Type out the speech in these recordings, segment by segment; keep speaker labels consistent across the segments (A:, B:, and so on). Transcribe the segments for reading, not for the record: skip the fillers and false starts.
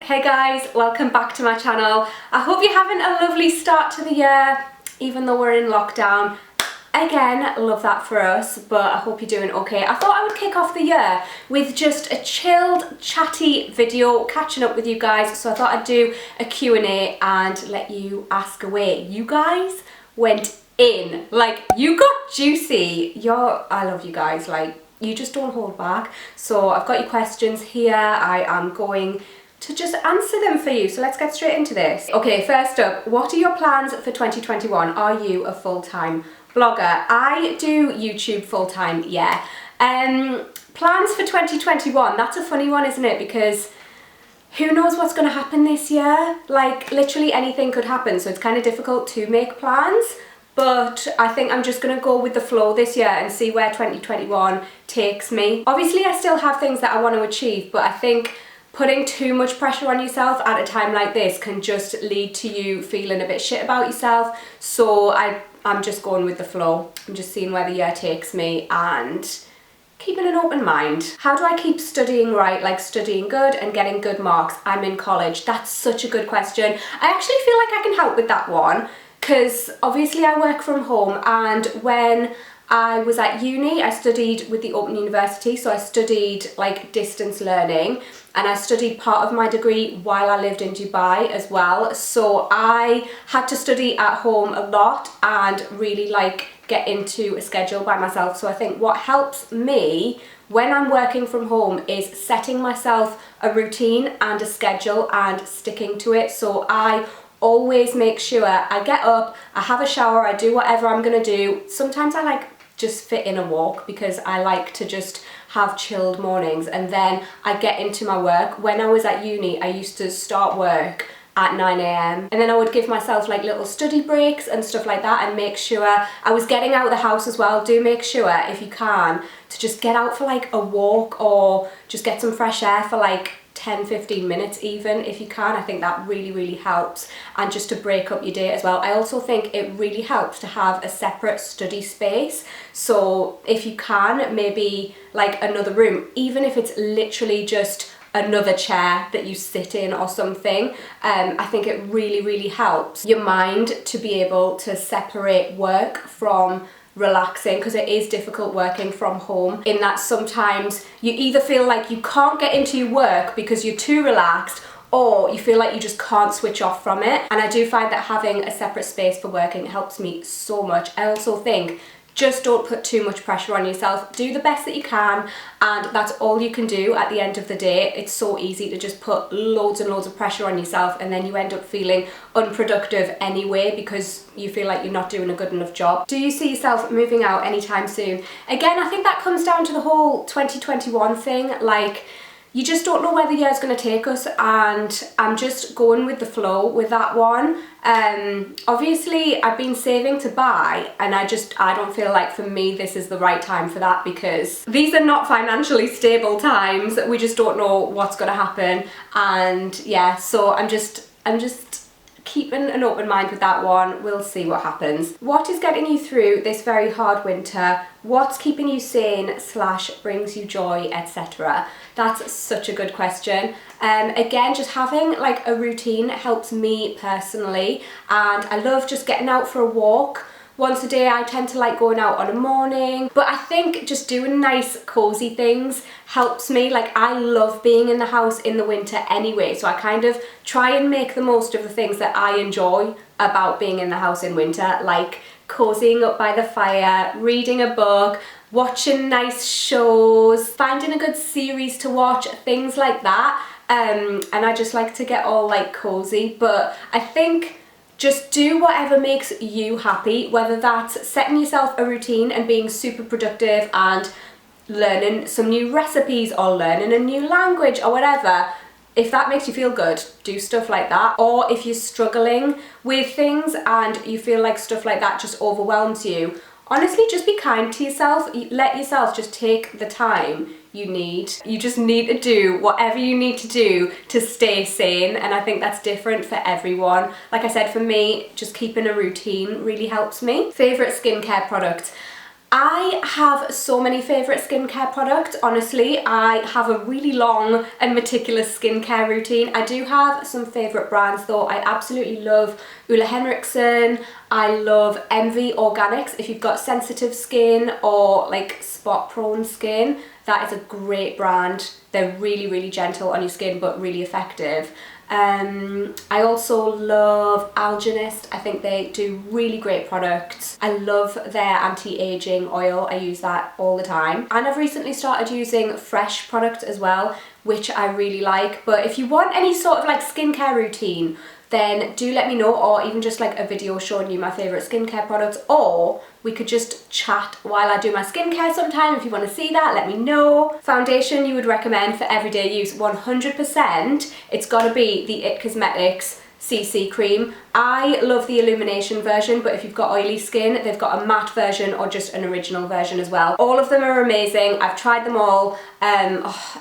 A: Hey guys, welcome back to my channel. I hope you're having a lovely start to the year, even though we're in lockdown. Again, love that for us, but I hope you're doing okay. I thought I would kick off the year with just a chilled, chatty video, catching up with you guys. So I thought I'd do a Q&A and let you ask away. You guys went in, like, you got juicy. I love you guys, like, you just don't hold back. So I've got your questions here. I am going to just answer them for you. So let's get straight into this. Okay, first up, what are your plans for 2021? Are you a full-time blogger? I do YouTube full-time, yeah. Plans for 2021, that's a funny one, isn't it? Because who knows what's going to happen this year? Like, literally anything could happen, so it's kind of difficult to make plans. But I think I'm just going to go with the flow this year and see where 2021 takes me. Obviously, I still have things that I want to achieve, but I think putting too much pressure on yourself at a time like this can just lead to you feeling a bit shit about yourself. So I'm just going with the flow. I'm just seeing where the year takes me and keeping an open mind. How do I keep studying right, like studying good and getting good marks? I'm in college. That's such a good question. I actually feel like I can help with that one because obviously I work from home, and when I was at uni, I studied with the Open University, so I studied like distance learning, and I studied part of my degree while I lived in Dubai as well. So I had to study at home a lot and really like get into a schedule by myself. So I think what helps me when I'm working from home is setting myself a routine and a schedule and sticking to it. So I always make sure I get up, I have a shower, I do whatever I'm gonna do. Sometimes I like just fit in a walk because I like to just have chilled mornings, and then I get into my work. When I was at uni, I used to start work at 9 AM and then I would give myself like little study breaks and stuff like that, and make sure I was getting out of the house as well. Do make sure, if you can, to just get out for like a walk or just get some fresh air for like 10-15 minutes even, if you can. I think that really helps, and just to break up your day as well. I also think it really helps to have a separate study space. So if you can, maybe like another room, even if it's literally just another chair that you sit in or something. I think it really helps your mind to be able to separate work from relaxing, because it is difficult working from home, in that sometimes you either feel like you can't get into your work because you're too relaxed, or you feel like you just can't switch off from it. And I do find that having a separate space for working helps me so much. I also think just don't put too much pressure on yourself. Do the best that you can, and that's all you can do at the end of the day. It's so easy to just put loads and loads of pressure on yourself, and then you end up feeling unproductive anyway because you feel like you're not doing a good enough job. Do you see yourself moving out anytime soon? Again, I think that comes down to the whole 2021 thing. Like, you just don't know where the year's going to take us, and I'm just going with the flow with that one. Obviously I've been saving to buy, and I don't feel like for me this is the right time for that, because these are not financially stable times. We just don't know what's going to happen, and yeah, so I'm just keeping an open mind with that one. We'll see what happens. What is getting you through this very hard winter? What's keeping you sane / brings you joy, etc.? That's such a good question. Again, just having like a routine helps me personally, and I love just getting out for a walk. Once a day I tend to like going out on a morning, but I think just doing nice cozy things helps me. Like, I love being in the house in the winter anyway, so I kind of try and make the most of the things that I enjoy about being in the house in winter, like cozying up by the fire, reading a book, watching nice shows, finding a good series to watch, things like that. And I just like to get all like cozy. But I think just do whatever makes you happy, whether that's setting yourself a routine and being super productive and learning some new recipes or learning a new language or whatever. If that makes you feel good, do stuff like that. Or if you're struggling with things and you feel like stuff like that just overwhelms you, honestly, just be kind to yourself. Let yourself just take the time you need. You just need to do whatever you need to do to stay sane, and I think that's different for everyone. Like I said, for me, just keeping a routine really helps me. Favourite skincare product? I have so many favourite skincare products. Honestly, I have a really long and meticulous skincare routine. I do have some favourite brands though. I absolutely love Ole Henriksen. I love Envy Organics. If you've got sensitive skin or like spot prone skin, that is a great brand. They're really, really gentle on your skin but really effective. I also love Algenist. I think they do really great products. I love their anti-aging oil. I use that all the time. And I've recently started using Fresh products as well, which I really like. But if you want any sort of like skincare routine, then do let me know, or even just like a video showing you my favourite skincare products, or we could just chat while I do my skincare sometime. If you want to see that, let me know. Foundation you would recommend for everyday use 100%. It's got to be the It Cosmetics CC cream. I love the illumination version, but if you've got oily skin, they've got a matte version or just an original version as well. All of them are amazing. I've tried them all.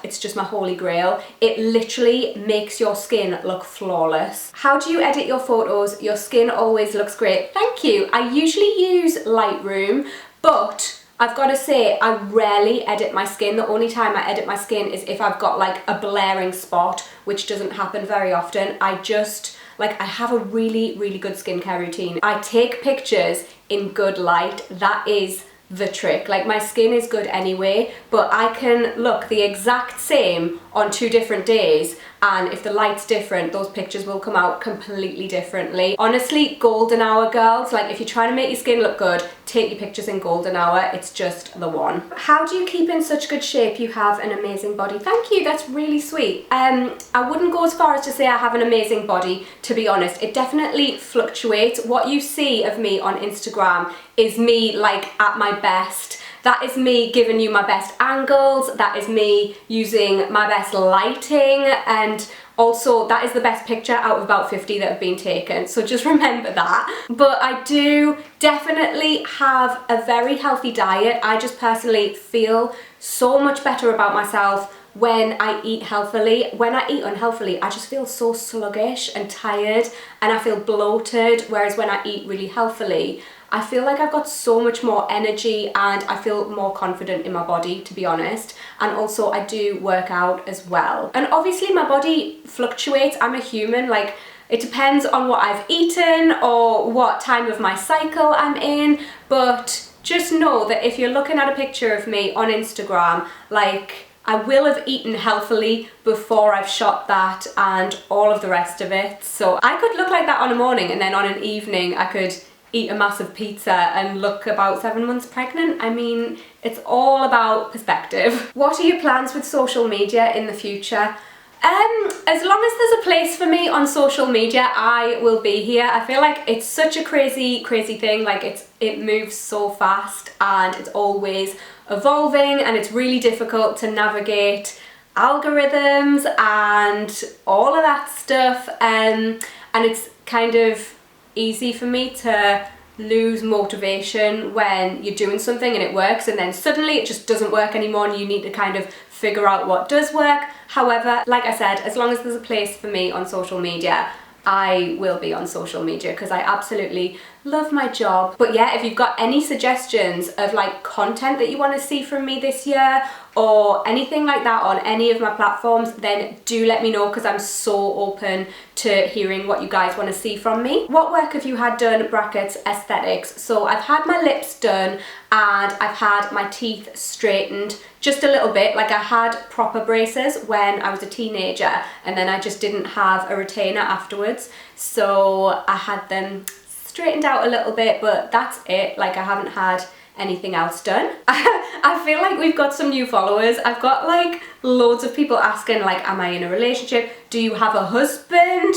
A: It's just my holy grail. It literally makes your skin look flawless. How do you edit your photos? Your skin always looks great. Thank you. I usually use Lightroom, but I've got to say, I rarely edit my skin. The only time I edit my skin is if I've got like a blaring spot, which doesn't happen very often. I have a really, really good skincare routine. I take pictures in good light. That is the trick. Like, my skin is good anyway, but I can look the exact same on 2 different days, and if the light's different, those pictures will come out completely differently. Honestly, golden hour girls, like if you're trying to make your skin look good, take your pictures in golden hour. It's just the one. How do you keep in such good shape? You have an amazing body. Thank you, that's really sweet. I wouldn't go as far as to say I have an amazing body, to be honest. It definitely fluctuates. What you see of me on Instagram is me like at my best. That is me giving you my best angles, that is me using my best lighting, and also that is the best picture out of about 50 that have been taken, so just remember that. But I do definitely have a very healthy diet. I just personally feel so much better about myself when I eat healthily. When I eat unhealthily, I just feel so sluggish and tired, and I feel bloated, whereas when I eat really healthily, I feel like I've got so much more energy and I feel more confident in my body, to be honest. And also I do work out as well. And obviously my body fluctuates. I'm a human, like it depends on what I've eaten or what time of my cycle I'm in. But just know that if you're looking at a picture of me on Instagram, like, I will have eaten healthily before I've shot that and all of the rest of it. So I could look like that on a morning, and then on an evening I could eat a massive pizza and look about 7 months pregnant. I mean, it's all about perspective. What are your plans with social media in the future? As long as there's a place for me on social media, I will be here. I feel like it's such a crazy thing. Like, it moves so fast and it's always evolving, and it's really difficult to navigate algorithms and all of that stuff, and it's kind of easy for me to lose motivation when you're doing something and it works, and then suddenly it just doesn't work anymore and you need to kind of figure out what does work. However, like I said, as long as there's a place for me on social media, I will be on social media because I absolutely love my job. But yeah, if you've got any suggestions of like content that you want to see from me this year or anything like that on any of my platforms, then do let me know, because I'm so open to hearing what you guys want to see from me. What work have you had done, brackets, aesthetics? So I've had my lips done and I've had my teeth straightened just a little bit. Like, I had proper braces when I was a teenager, and then I just didn't have a retainer afterwards, so I had them straightened out a little bit, but that's it. Like, I haven't had anything else done. I feel like we've got some new followers. I've got like loads of people asking, like, am I in a relationship? Do you have a husband?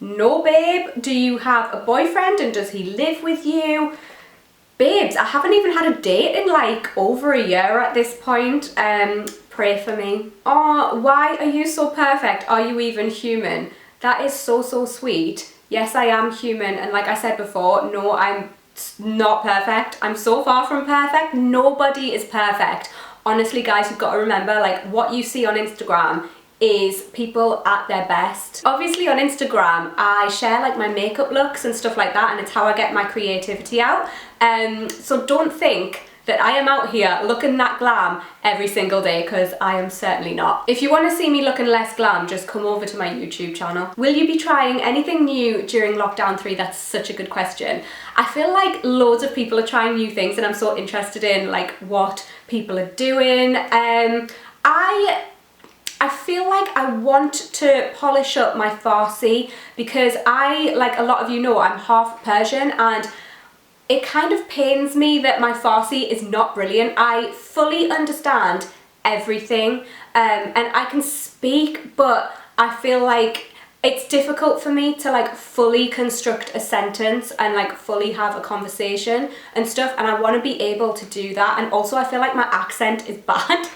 A: No, babe. Do you have a boyfriend, and does he live with you? Babes, I haven't even had a date in like over a year at this point. Pray for me. Oh, why are you so perfect? Are you even human? That is so sweet. Yes, I am human, and like I said before, no, I'm not perfect. I'm so far from perfect. Nobody is perfect. Honestly, guys, you've got to remember, like, what you see on Instagram is people at their best. Obviously on Instagram I share like my makeup looks and stuff like that, and it's how I get my creativity out. So don't think that I am out here looking that glam every single day, because I am certainly not. If you want to see me looking less glam, just come over to my YouTube channel. Will you be trying anything new during lockdown 3? That's such a good question. I feel like loads of people are trying new things and I'm so interested in like what people are doing. I feel like I want to polish up my Farsi because like a lot of you know, I'm half Persian, and it kind of pains me that my Farsi is not brilliant. I fully understand everything and I can speak, but I feel like it's difficult for me to like fully construct a sentence and like fully have a conversation and stuff, and I want to be able to do that. And also I feel like my accent is bad.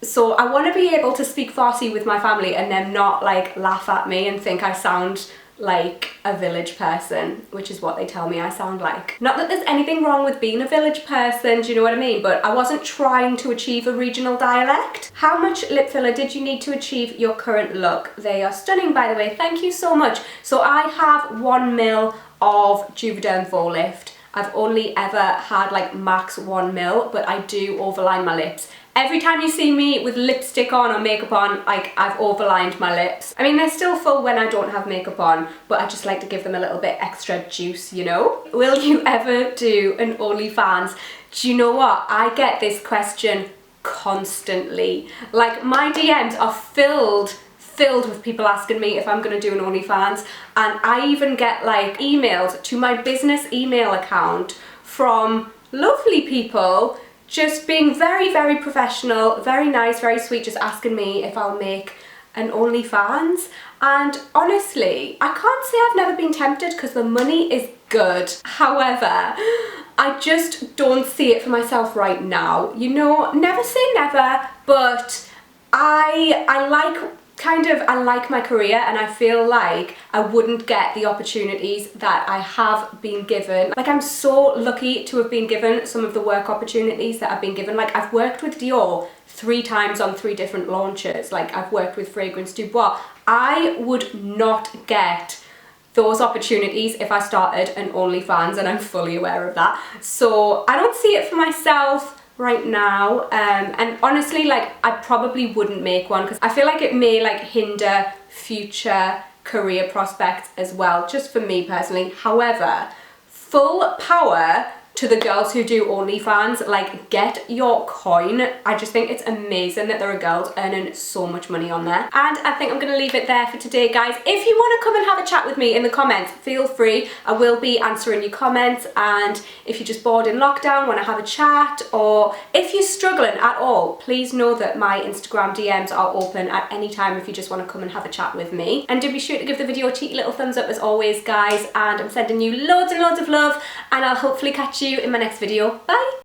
A: So I want to be able to speak Farsi with my family and them not like laugh at me and think I sound like a village person, which is what they tell me I sound like. Not that there's anything wrong with being a village person, do you know what I mean? But I wasn't trying to achieve a regional dialect. How much lip filler did you need to achieve your current look? They are stunning, by the way. Thank you so much. So I have 1 ml of Juvederm Faux Lift. I've only ever had like max 1 ml, but I do overline my lips. Every time you see me with lipstick on or makeup on, like I've overlined my lips. I mean, they're still full when I don't have makeup on, but I just like to give them a little bit extra juice, you know? Will you ever do an OnlyFans? Do you know what? I get this question constantly. Like my DMs are filled with people asking me if I'm gonna do an OnlyFans, and I even get like emails to my business email account from lovely people just being very, very professional, very nice, very sweet, just asking me if I'll make an OnlyFans. And honestly, I can't say I've never been tempted because the money is good. However, I just don't see it for myself right now. You know, never say never, but I like my career, and I feel like I wouldn't get the opportunities that I have been given. Like I'm so lucky to have been given some of the work opportunities that I've been given. Like I've worked with Dior 3 times on 3 different launches. Like I've worked with Fragrance Du Bois. I would not get those opportunities if I started an OnlyFans, and I'm fully aware of that. So I don't see it for myself right now, and honestly, like I probably wouldn't make one because I feel like it may like hinder future career prospects as well, just for me personally. However, full power to the girls who do OnlyFans, like get your coin. I just think it's amazing that there are girls earning so much money on there. And I think I'm gonna leave it there for today, guys. If you want to come and have a chat with me in the comments, feel free. I will be answering your comments, and if you're just bored in lockdown, want to have a chat, or if you're struggling at all, please know that my Instagram DMs are open at any time if you just want to come and have a chat with me. And do be sure to give the video a cheeky little thumbs up as always, guys, and I'm sending you loads and loads of love, and I'll hopefully catch you in my next video. Bye!